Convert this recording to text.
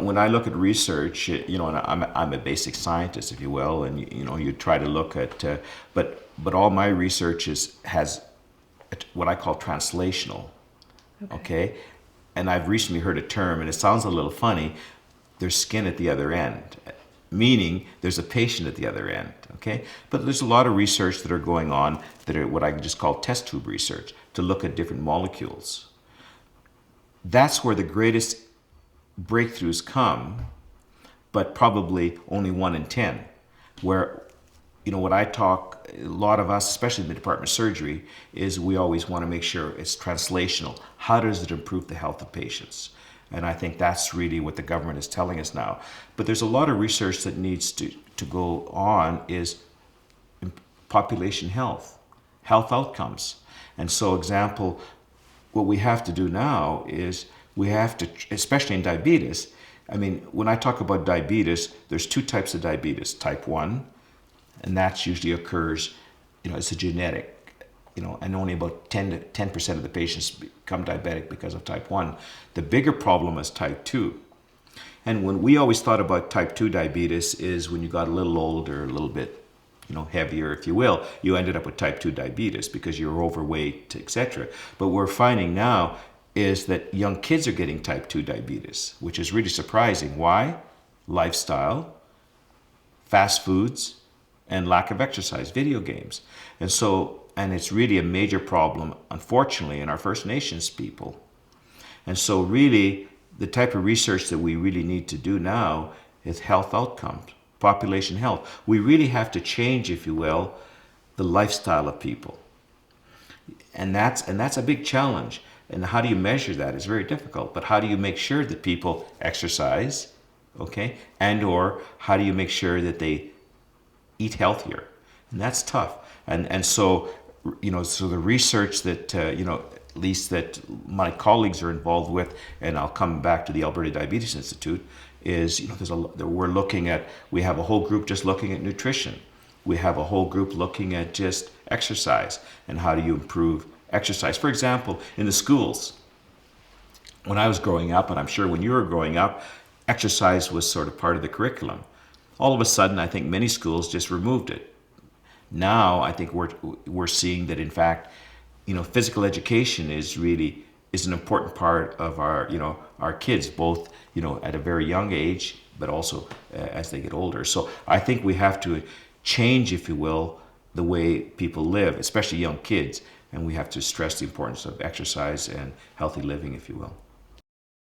when I look at research, and I'm a basic scientist, if you will, and you try to look at, but all my research has what I call translational, okay? And I've recently heard a term, and it sounds a little funny. There's skin at the other end, meaning there's a patient at the other end, okay? But there's a lot of research that are going on that are what I just call test tube research to look at different molecules. That's where the greatest breakthroughs come, but probably only 1 in 10. Where, what I talk, a lot of us, especially in the Department of Surgery, is we always want to make sure it's translational. How does it improve the health of patients? And I think that's really what the government is telling us now. But there's a lot of research that needs to go on is population health outcomes. And so, example, what we have to do now is we have to, especially in diabetes, I mean, when I talk about diabetes, there's 2 types of diabetes. Type 1, and that usually occurs, it's a genetic, and only about 10% of the patients become diabetic because of type 1. The bigger problem is type 2. And when we always thought about type 2 diabetes is when you got a little older, a little bit, heavier, if you will, you ended up with type 2 diabetes because you're overweight, etc. But what we're finding now is that young kids are getting type 2 diabetes, which is really surprising. Why? Lifestyle, fast foods, and lack of exercise, video games. And it's really a major problem, unfortunately, in our First Nations people. And so really, the type of research that we really need to do now is health outcomes, population health. We really have to change, if you will, the lifestyle of people. And that's a big challenge. And how do you measure that? It's very difficult. But how do you make sure that people exercise, okay? And or how do you make sure that they eat healthier? And that's tough. And so, so the research that, at least that my colleagues are involved with, and I'll come back to the Alberta Diabetes Institute, is, we have a whole group just looking at nutrition. We have a whole group looking at just exercise and how do you improve exercise. For example, in the schools, when I was growing up, and I'm sure when you were growing up, exercise was sort of part of the curriculum. All of a sudden, I think many schools just removed it. Now, I think we're seeing that, in fact, physical education is an important part of our kids, both at a very young age, but also as they get older. So I think we have to change, if you will, the way people live, especially young kids, and we have to stress the importance of exercise and healthy living, if you will.